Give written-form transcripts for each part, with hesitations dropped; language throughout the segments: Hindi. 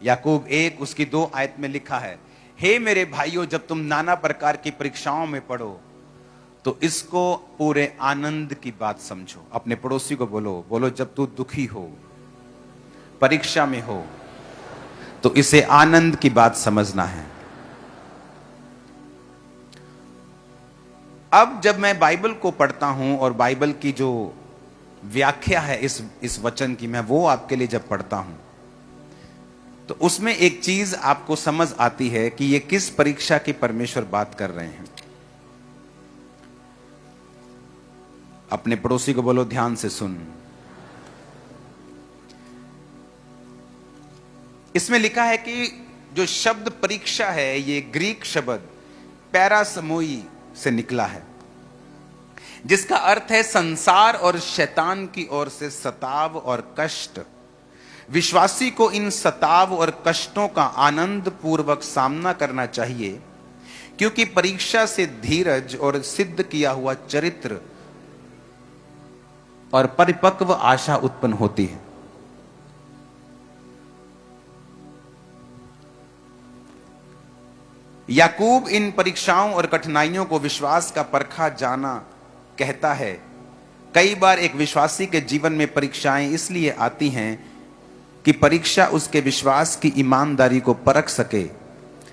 याकूब 1 उसकी 2 आयत में लिखा है, हे मेरे भाइयों, जब तुम नाना प्रकार की परीक्षाओं में पड़ो तो इसको पूरे आनंद की बात समझो। अपने पड़ोसी को बोलो, बोलो जब तू दुखी हो, परीक्षा में हो, तो इसे आनंद की बात समझना है। अब जब मैं बाइबल को पढ़ता हूं और बाइबल की जो व्याख्या है इस वचन की, मैं वो आपके लिए जब पढ़ता हूं तो उसमें एक चीज आपको समझ आती है कि ये किस परीक्षा की परमेश्वर बात कर रहे हैं। अपने पड़ोसी को बोलो, ध्यान से सुन। इसमें लिखा है कि जो शब्द परीक्षा है ये ग्रीक शब्द पैरासमोई से निकला है, जिसका अर्थ है संसार और शैतान की ओर से सताव और कष्ट। विश्वासी को इन सताव और कष्टों का आनंद पूर्वक सामना करना चाहिए, क्योंकि परीक्षा से धीरज और सिद्ध किया हुआ चरित्र और परिपक्व आशा उत्पन्न होती है। याकूब इन परीक्षाओं और कठिनाइयों को विश्वास का परखा जाना कहता है। कई बार एक विश्वासी के जीवन में परीक्षाएं इसलिए आती हैं कि परीक्षा उसके विश्वास की ईमानदारी को परख सके।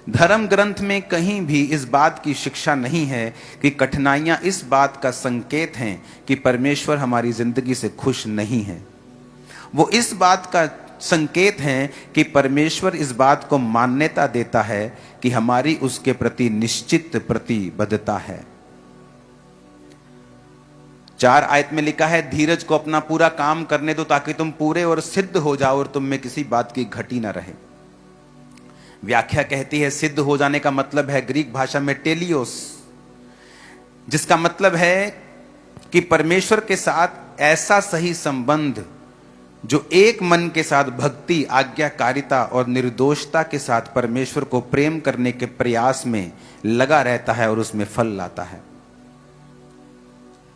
धर्म ग्रंथ में कहीं भी इस बात की शिक्षा नहीं है कि कठिनाइयां इस बात का संकेत हैं कि परमेश्वर हमारी जिंदगी से खुश नहीं है। वो इस बात का संकेत हैं कि परमेश्वर इस बात को मान्यता देता है कि हमारी उसके प्रति निश्चित प्रतिबद्धता है। 4 आयत में लिखा है, धीरज को अपना पूरा काम करने दो ताकि तुम पूरे और सिद्ध हो जाओ और तुम में किसी बात की घटी ना रहे। व्याख्या कहती है सिद्ध हो जाने का मतलब है ग्रीक भाषा में टेलियोस, जिसका मतलब है कि परमेश्वर के साथ ऐसा सही संबंध जो एक मन के साथ भक्ति, आज्ञाकारिता और निर्दोषता के साथ परमेश्वर को प्रेम करने के प्रयास में लगा रहता है और उसमें फल लाता है।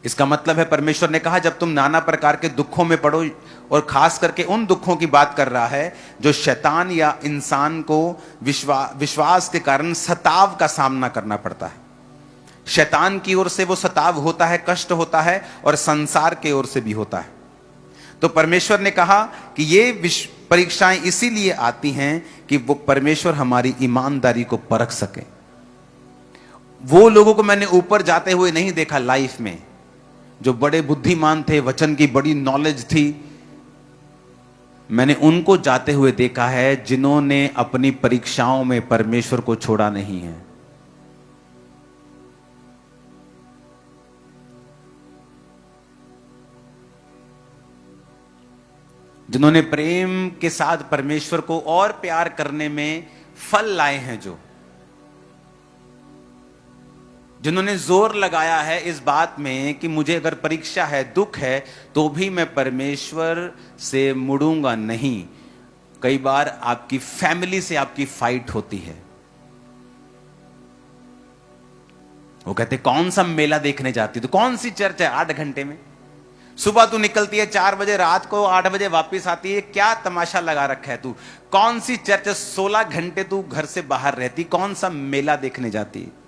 इसका मतलब है परमेश्वर ने कहा जब तुम नाना प्रकार के दुखों में पड़ो, और खास करके उन दुखों की बात कर रहा है जो शैतान या इंसान को विश्वास के कारण सताव का सामना करना पड़ता है। शैतान की ओर से वो सताव होता है, कष्ट होता है, और संसार की ओर से भी होता है। तो परमेश्वर ने कहा कि ये परीक्षाएं इसीलिए आती हैं कि वो परमेश्वर हमारी ईमानदारी को परख सके। वो लोगों को मैंने ऊपर जाते हुए नहीं देखा लाइफ में, जो बड़े बुद्धिमान थे, वचन की बड़ी नॉलेज थी, मैंने उनको जाते हुए देखा है जिन्होंने अपनी परीक्षाओं में परमेश्वर को छोड़ा नहीं है। जिन्होंने प्रेम के साथ परमेश्वर को और प्यार करने में फल लाए हैं, जिन्होंने जोर लगाया है इस बात में कि मुझे अगर परीक्षा है, दुख है, तो भी मैं परमेश्वर से मुड़ूंगा नहीं। कई बार आपकी फैमिली से आपकी फाइट होती है। वो कहते कौन सा मेला देखने जाती, तो कौन सी चर्च है 8 घंटे में, सुबह तू निकलती है 4 बजे, रात को 8 बजे वापस आती है, क्या तमाशा लगा रखा है तू, कौन सी चर्च, 16 घंटे तू घर से बाहर रहती, कौन सा मेला देखने जाती है।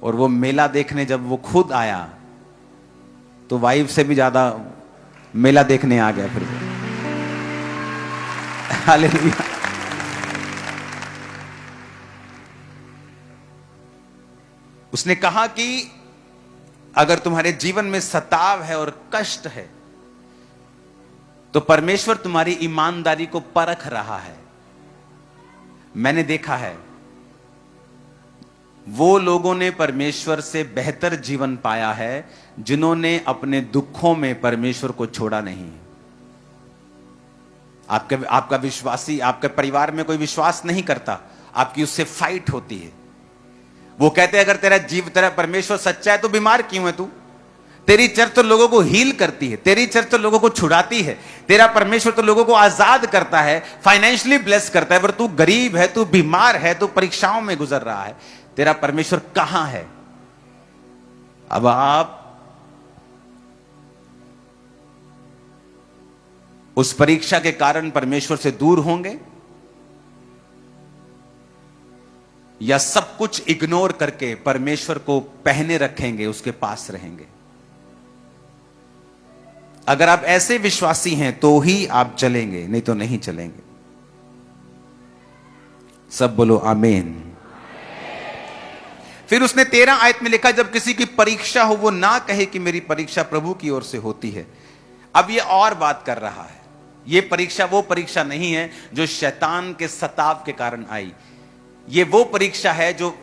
और वो मेला देखने जब वो खुद आया तो वाइफ से भी ज्यादा मेला देखने आ गया। फिर हालेलुया। उसने कहा कि अगर तुम्हारे जीवन में सताव है और कष्ट है तो परमेश्वर तुम्हारी ईमानदारी को परख रहा है। मैंने देखा है वो लोगों ने परमेश्वर से बेहतर जीवन पाया है जिन्होंने अपने दुखों में परमेश्वर को छोड़ा नहीं। आपका विश्वासी, आपके परिवार में कोई विश्वास नहीं करता, आपकी उससे फाइट होती है। वो कहते हैं अगर तेरा परमेश्वर सच्चा है तो बीमार क्यों है तू, तेरी चर्च तो लोगों को हील करती है, तेरी चर्च तो लोगों को छुड़ाती है, तेरा परमेश्वर तो लोगों को आजाद करता है, फाइनेंशियली ब्लेस करता है, पर तू गरीब है, तू बीमार है, तू परीक्षाओं में गुजर रहा है, तेरा परमेश्वर कहां है। अब उस परीक्षा के कारण परमेश्वर से दूर होंगे, या सब कुछ इग्नोर करके परमेश्वर को पहने रखेंगे, उसके पास रहेंगे? अगर आप ऐसे विश्वासी हैं तो ही आप चलेंगे, नहीं तो नहीं चलेंगे। सब बोलो आमीन। फिर उसने 13 आयत में लिखा, जब किसी की परीक्षा हो वो ना कहे कि मेरी परीक्षा प्रभु की ओर से होती है। अब ये और बात कर रहा है, ये परीक्षा वो परीक्षा नहीं है जो शैतान के सताव के कारण आई। ये वो परीक्षा है जो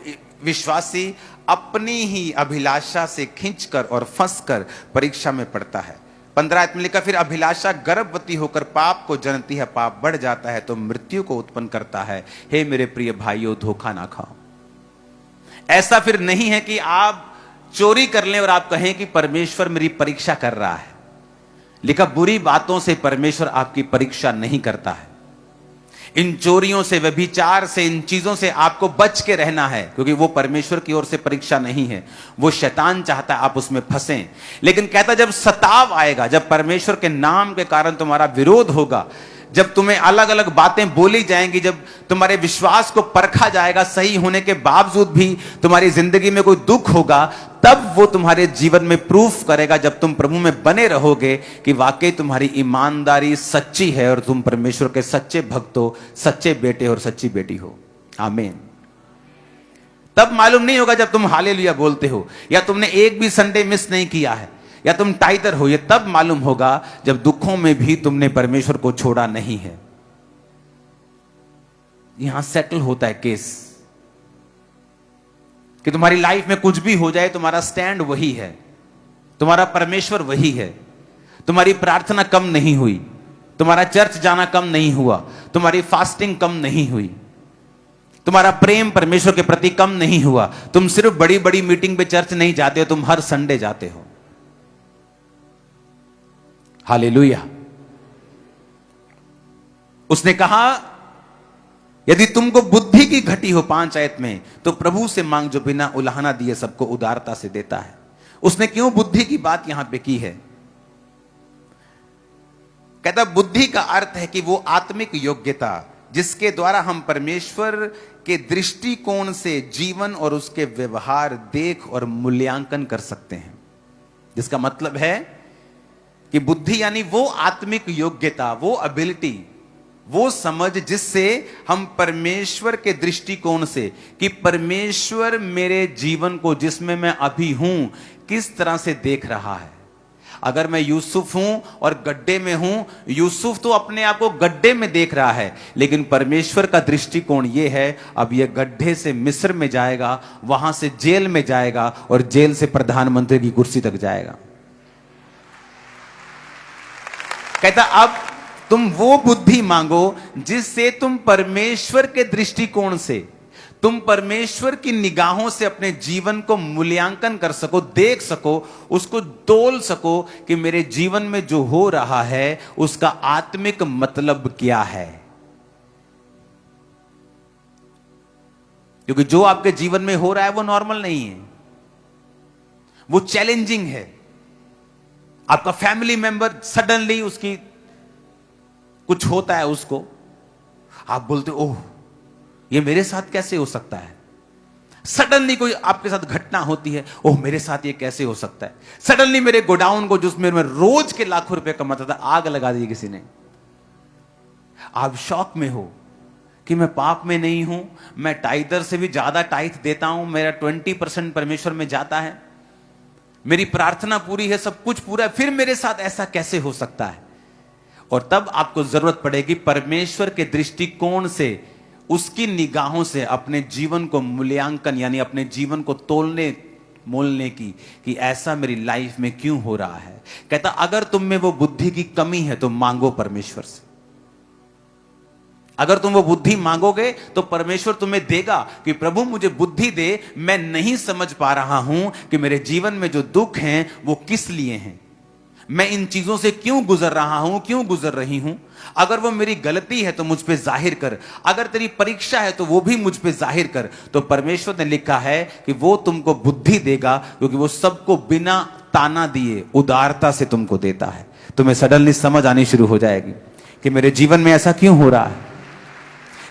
विश्वासी अपनी ही अभिलाषा से खींचकर और फंसकर परीक्षा में पड़ता है। 15 आयत में लिखा, फिर अभिलाषा गर्भवती होकर पाप को जनती है, पाप बढ़ जाता है तो मृत्यु को उत्पन्न करता है। हे मेरे प्रिय भाइयों, धोखा ना खाओ। ऐसा फिर नहीं है कि आप चोरी कर लें और आप कहें कि परमेश्वर मेरी परीक्षा कर रहा है। लिखा, बुरी बातों से परमेश्वर आपकी परीक्षा नहीं करता है। इन चोरियों से, व्यभिचार से, इन चीजों से आपको बच के रहना है, क्योंकि वो परमेश्वर की ओर से परीक्षा नहीं है, वो शैतान चाहता है आप उसमें फंसें। लेकिन कहता, जब सताव आएगा, जब परमेश्वर के नाम के कारण तुम्हारा विरोध होगा, जब तुम्हें अलग अलग बातें बोली जाएंगी, जब तुम्हारे विश्वास को परखा जाएगा, सही होने के बावजूद भी तुम्हारी जिंदगी में कोई दुख होगा, तब वो तुम्हारे जीवन में प्रूफ करेगा, जब तुम प्रभु में बने रहोगे, कि वाकई तुम्हारी ईमानदारी सच्ची है और तुम परमेश्वर के सच्चे भक्त हो, सच्चे बेटे और सच्ची बेटी हो। आमीन। तब मालूम नहीं होगा जब तुम हालेलुया बोलते हो, या तुमने एक भी संडे मिस नहीं किया है, या तुम टाइटर हो। ये तब मालूम होगा जब दुखों में भी तुमने परमेश्वर को छोड़ा नहीं है। यहां सेटल होता है केस, कि तुम्हारी लाइफ में कुछ भी हो जाए, तुम्हारा स्टैंड वही है, तुम्हारा परमेश्वर वही है। तुम्हारी प्रार्थना कम नहीं हुई, तुम्हारा चर्च जाना कम नहीं हुआ, तुम्हारी फास्टिंग कम नहीं हुई, तुम्हारा प्रेम परमेश्वर के प्रति कम नहीं हुआ। तुम सिर्फ बड़ी बड़ी मीटिंग पे चर्च नहीं जाते हो, तुम हर संडे जाते हो। हालेलुया। उसने कहा, यदि तुमको बुद्धि की घटी हो, 5 आयत में, तो प्रभु से मांग जो बिना उलाहना दिए सबको उदारता से देता है। उसने क्यों बुद्धि की बात यहां पे की है? कहता, बुद्धि का अर्थ है कि वो आत्मिक योग्यता जिसके द्वारा हम परमेश्वर के दृष्टिकोण से जीवन और उसके व्यवहार देख और मूल्यांकन कर सकते हैं। जिसका मतलब है कि बुद्धि यानी वो आत्मिक योग्यता, वो एबिलिटी, वो समझ जिससे हम परमेश्वर के दृष्टिकोण से, कि परमेश्वर मेरे जीवन को जिसमें मैं अभी हूं किस तरह से देख रहा है। अगर मैं यूसुफ हूं और गड्ढे में हूं, यूसुफ तो अपने आप को गड्ढे में देख रहा है, लेकिन परमेश्वर का दृष्टिकोण यह है, अब यह गड्ढे से मिस्र में जाएगा, वहां से जेल में जाएगा और जेल से प्रधानमंत्री की कुर्सी तक जाएगा। कहता, अब तुम वो बुद्धि मांगो जिससे तुम परमेश्वर के दृष्टिकोण से, तुम परमेश्वर की निगाहों से अपने जीवन को मूल्यांकन कर सको, देख सको, उसको तोल सको कि मेरे जीवन में जो हो रहा है उसका आत्मिक मतलब क्या है। क्योंकि जो आपके जीवन में हो रहा है वो नॉर्मल नहीं है, वो चैलेंजिंग है। आपका फैमिली मेंबर सडनली उसकी कुछ होता है, उसको आप बोलते हो, ओह ये मेरे साथ कैसे हो सकता है। सडनली कोई आपके साथ घटना होती है, ओह मेरे साथ ये कैसे हो सकता है। सडनली मेरे गोडाउन को, जिसमें मैं रोज के लाखों रुपए कमाता था, आग लगा दी किसी ने। आप शॉक में हो कि मैं पाप में नहीं हूं, मैं टाइदर से भी ज्यादा टाइथ देता हूं, मेरा 20% परमेश्वर में जाता है, मेरी प्रार्थना पूरी है, सब कुछ पूरा है, फिर मेरे साथ ऐसा कैसे हो सकता है। और तब आपको जरूरत पड़ेगी परमेश्वर के दृष्टिकोण से, उसकी निगाहों से अपने जीवन को मूल्यांकन, यानी अपने जीवन को तोलने मोलने की, कि ऐसा मेरी लाइफ में क्यों हो रहा है। कहता, अगर तुम में वो बुद्धि की कमी है तो मांगो परमेश्वर से। अगर तुम वो बुद्धि मांगोगे तो परमेश्वर तुम्हें देगा, कि प्रभु मुझे बुद्धि दे, मैं नहीं समझ पा रहा हूं कि मेरे जीवन में जो दुख हैं वो किस लिए हैं, मैं इन चीजों से क्यों गुजर रहा हूं, क्यों गुजर रही हूं। अगर वो मेरी गलती है तो मुझ पे जाहिर कर, अगर तेरी परीक्षा है तो वो भी मुझ पे जाहिर कर। तो परमेश्वर ने लिखा है कि वो तुमको बुद्धि देगा, क्योंकि वो सबको बिना ताना दिए उदारता से तुमको देता है। तुम्हें सडनली समझ आनी शुरू हो जाएगी कि मेरे जीवन में ऐसा क्यों हो रहा है,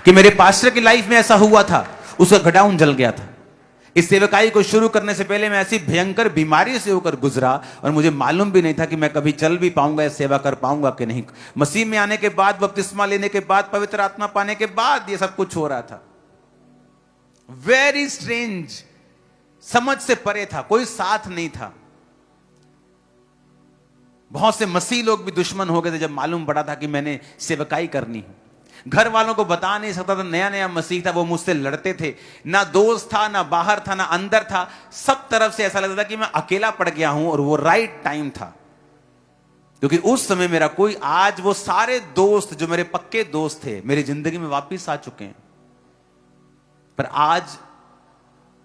कि मेरे पास्टर की लाइफ में ऐसा हुआ था, उसका गडाउन जल गया था। इस सेवकाई को शुरू करने से पहले मैं ऐसी भयंकर बीमारी से होकर गुजरा और मुझे मालूम भी नहीं था कि मैं कभी चल भी पाऊंगा या सेवा कर पाऊंगा कि नहीं। मसीह में आने के बाद, बपतिस्मा लेने के बाद, पवित्र आत्मा पाने के बाद ये सब कुछ हो रहा था। वेरी स्ट्रेंज, समझ से परे था, कोई साथ नहीं था। बहुत से मसीह लोग भी दुश्मन हो गए थे जब मालूम पड़ा था कि मैंने सेवकाई करनी है। घर वालों को बता नहीं सकता था, नया नया मसीह था, वो मुझसे लड़ते थे। ना दोस्त था, ना बाहर था, ना अंदर था। सब तरफ से ऐसा लगता था कि मैं अकेला पड़ गया हूं। और वो राइट टाइम था, क्योंकि उस समय मेरा कोई, आज वो सारे दोस्त जो मेरे पक्के दोस्त थे मेरी जिंदगी में वापस आ चुके हैं। पर आज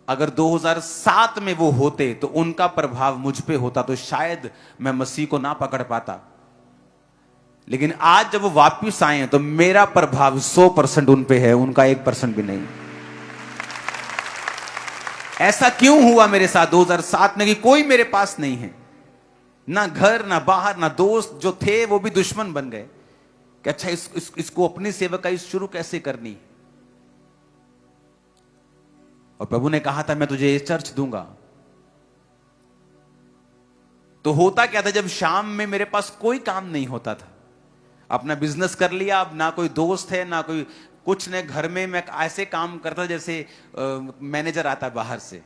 अगर 2007 में वो होते तो उनका प्रभाव मुझ पे होता, तो शायद मैं मसीह को ना पकड़ पाता। लेकिन आज जब वो वापस आए हैं तो मेरा प्रभाव 100% उन पे है, उनका 1% भी नहीं। ऐसा क्यों हुआ मेरे साथ 2007 में कि कोई मेरे पास नहीं है, ना घर, ना बाहर, ना दोस्त। जो थे वो भी दुश्मन बन गए कि अच्छा इसको अपनी सेवकाई शुरू कैसे करनी। और प्रभु ने कहा था मैं तुझे ये चर्च दूंगा। तो होता क्या था, जब शाम में मेरे पास कोई काम नहीं होता था, अपना बिजनेस कर लिया, अब ना कोई दोस्त है, ना कोई कुछ ने, घर में मैं ऐसे काम करता जैसे मैनेजर आता है बाहर से,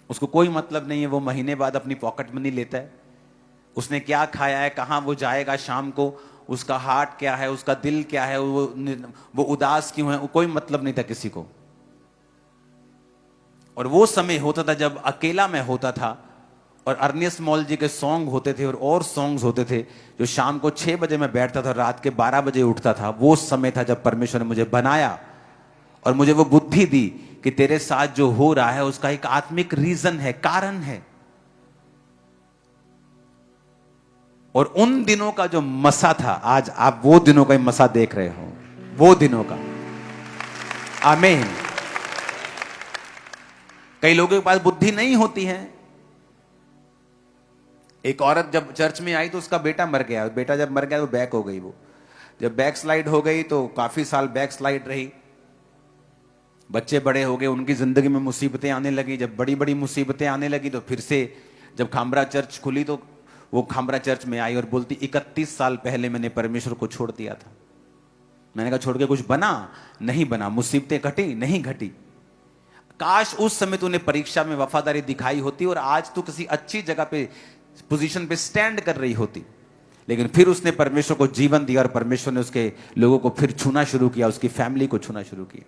उसको कोई मतलब नहीं है, वो महीने बाद अपनी पॉकेट मनी लेता है, उसने क्या खाया है, कहां वो जाएगा शाम को, उसका हार्ट क्या है, उसका दिल क्या है, वो उदास क्यों है, कोई मतलब नहीं था किसी को। और वो समय होता था जब अकेला मैं होता था और अर्नियस मॉल जी के सॉन्ग होते थे और सॉन्ग्स होते थे, जो शाम को 6 बजे मैं बैठता था, रात के 12 बजे उठता था। वो समय था जब परमेश्वर ने मुझे बनाया और मुझे वो बुद्धि दी कि तेरे साथ जो हो रहा है उसका एक आत्मिक रीजन है, कारण है। और उन दिनों का जो मसा था, आज आप वो दिनों का मसा देख रहे हो, वो दिनों का। आमीन। कई लोगों के पास बुद्धि नहीं होती है। एक औरत जब चर्च में आई तो उसका बेटा मर गया, बेटा जब मर गया तो बैक हो गई। वो जब बैक स्लाइड हो गई तो काफी साल बैक स्लाइड रही। बच्चे बड़े हो गए, उनकी जिंदगी में मुसीबतें आने लगी। जब बड़ी बड़ी मुसीबतें आने लगी तो फिर से जब खामरा चर्च खुली तो वो खामरा चर्च में आई और बोलती 31 साल पहले मैंने परमेश्वर को छोड़ दिया था। मैंने कहा छोड़ के कुछ बना? नहीं बना। मुसीबतें घटी? नहीं घटी। काश उस समय तूने परीक्षा में वफादारी दिखाई होती और आज तू किसी अच्छी जगह पे, पोजीशन पे स्टैंड कर रही होती। लेकिन फिर उसने परमेश्वर को जीवन दिया और परमेश्वर ने उसके लोगों को फिर छूना शुरू किया, उसकी फैमिली को छूना शुरू किया।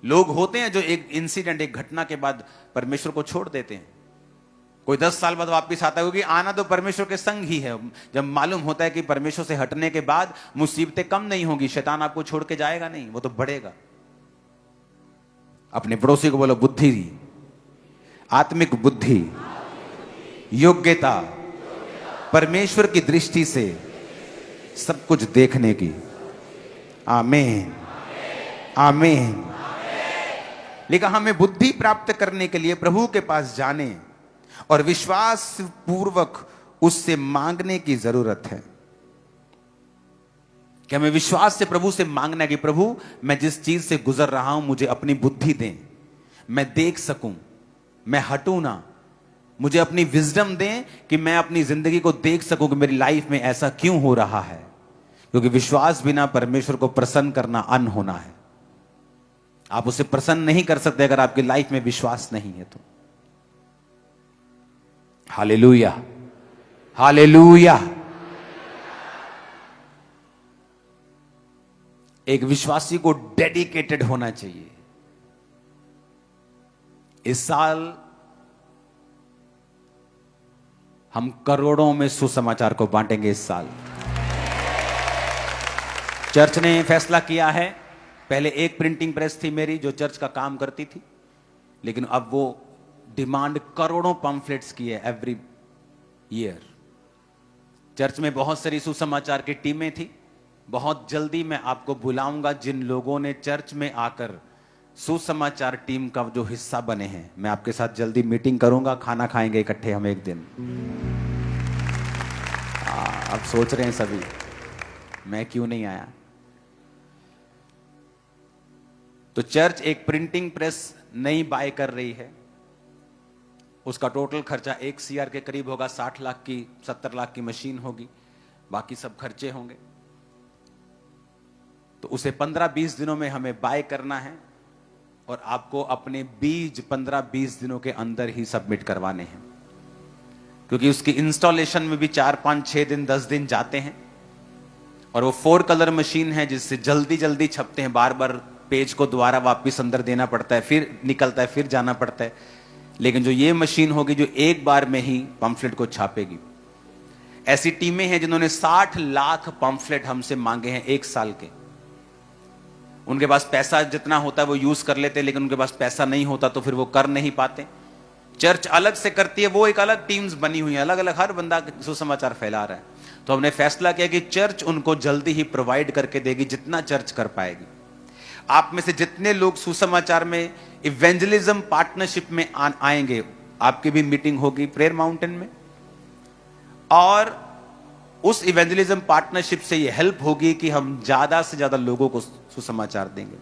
लोग होते हैं जो एक इंसिडेंट, एक घटना के बाद परमेश्वर को छोड़ देते हैं। कोई 10 साल बाद वापस आता है, क्योंकि आना तो परमेश्वर के संग ही है। जब मालूम होता है कि परमेश्वर से हटने के बाद मुसीबतें कम नहीं होगी, शैतान आपको छोड़ के जाएगा नहीं, वो तो बढ़ेगा। अपने पड़ोसी को बोलो बुद्धि, आत्मिक बुद्धि, योग्यता, परमेश्वर की दृष्टि से सब कुछ देखने की। आमीन, आमीन। लेकिन हमें बुद्धि प्राप्त करने के लिए प्रभु के पास जाने और विश्वास पूर्वक उससे मांगने की जरूरत है। कि हमें विश्वास से प्रभु से मांगना है कि प्रभु मैं जिस चीज से गुजर रहा हूं मुझे अपनी बुद्धि दें, मैं देख सकूं, मैं हटूं ना। मुझे अपनी विजडम दें कि मैं अपनी जिंदगी को देख सकूं कि मेरी लाइफ में ऐसा क्यों हो रहा है। क्योंकि विश्वास बिना परमेश्वर को प्रसन्न करना अन होना है। आप उसे प्रसन्न नहीं कर सकते अगर आपकी लाइफ में विश्वास नहीं है तो। Hallelujah, hallelujah. एक विश्वासी को डेडिकेटेड होना चाहिए। इस साल हम करोड़ों में सुसमाचार को बांटेंगे। इस साल चर्च ने फैसला किया है। पहले एक प्रिंटिंग प्रेस थी मेरी जो चर्च का काम करती थी, लेकिन अब वो डिमांड करोड़ों पम्फलेट्स की है एवरी ईयर। चर्च में बहुत सारी सुसमाचार की टीमें थी। बहुत जल्दी मैं आपको बुलाऊंगा जिन लोगों ने चर्च में आकर सुसमाचार टीम का जो हिस्सा बने हैं। मैं आपके साथ जल्दी मीटिंग करूंगा, खाना खाएंगे इकट्ठे हम एक दिन। अब सोच रहे हैं सभी मैं क्यों नहीं आया। तो चर्च एक प्रिंटिंग प्रेस नई बाय कर रही है, उसका टोटल खर्चा 1 CR के करीब होगा। 60 लाख की 70 लाख की मशीन होगी, बाकी सब खर्चे होंगे। तो उसे 15-20 दिनों में हमें बाय करना है और आपको अपने बीज 15-20 दिनों के अंदर ही सबमिट करवाने हैं, क्योंकि उसकी इंस्टॉलेशन में भी 4-5-6 दिन 10 दिन जाते हैं। और वो 4 कलर मशीन है जिससे जल्दी जल्दी छपते हैं, बार बार पेज को दोबारा वापस अंदर देना पड़ता है, फिर निकलता है, फिर जाना पड़ता है। लेकिन जो ये मशीन होगी जो एक बार में ही पंफलेट को छापेगी। ऐसी टीमें हैं जिन्होंने 60 लाख पंफलेट हमसे मांगे हैं 1 साल के। उनके पास पैसा जितना होता है वो यूज कर लेते हैं, लेकिन उनके पास पैसा नहीं होता तो फिर वो कर नहीं पाते। चर्च अलग से करती है, वो एक अलग टीम्स बनी हुई है, अलग अलग हर बंदा सुसमाचार फैला रहा है। तो हमने फैसला किया कि चर्च उनको जल्दी ही प्रोवाइड करके देगी जितना चर्च कर पाएगी। आप में से जितने लोग सुसमाचार में इवेंजलिज्म पार्टनरशिप में आएंगे, आपकी भी मीटिंग होगी प्रेयर माउंटेन में, और उस इवेंजलिज्म पार्टनरशिप से ये हेल्प होगी कि हम ज्यादा से ज्यादा लोगों को सुसमाचार देंगे।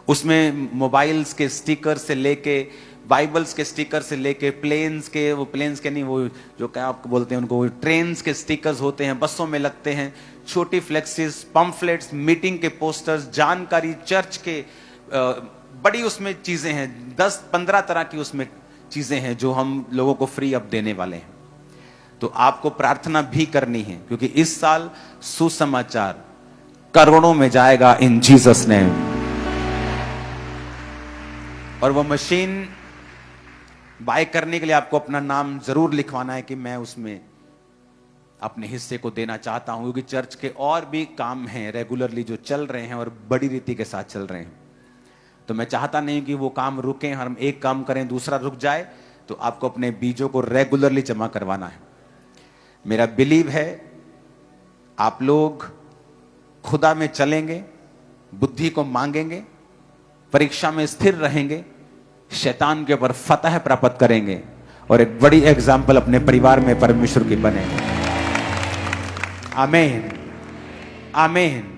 उसमें मोबाइल्स के स्टिकर से लेके, बाइबल्स के स्टिकर से लेके, प्लेन्स के नहीं, वो जो क्या आपको बोलते हैं उनको, ट्रेन्स के स्टिकर्स होते हैं, बसों में लगते हैं, छोटी फ्लेक्सिस, पंफलेट्स, मीटिंग के पोस्टर्स, जानकारी, चर्च के बड़ी उसमें चीजें हैं, 10-15 तरह की उसमें चीजें हैं जो हम लोगों को फ्री अब देने वाले हैं। तो आपको प्रार्थना भी करनी है, क्योंकि इस साल सुसमाचार करोड़ों में जाएगा इन जीसस नेम। और वो मशीन बाय करने के लिए आपको अपना नाम जरूर लिखवाना है कि मैं उसमें अपने हिस्से को देना चाहता हूं, क्योंकि चर्च के और भी काम हैं रेगुलरली जो चल रहे हैं और बड़ी रीति के साथ चल रहे हैं। तो मैं चाहता नहीं कि वो काम रुकें, हम एक काम करें दूसरा रुक जाए। तो आपको अपने बीजों को रेगुलरली जमा करवाना है। मेरा बिलीव है आप लोग खुदा में चलेंगे, बुद्धि को मांगेंगे, परीक्षा में स्थिर रहेंगे, शैतान के ऊपर फतह प्राप्त करेंगे और एक बड़ी एग्जाम्पल अपने परिवार में परमेश्वर की बनेंगे। आमीन, आमीन।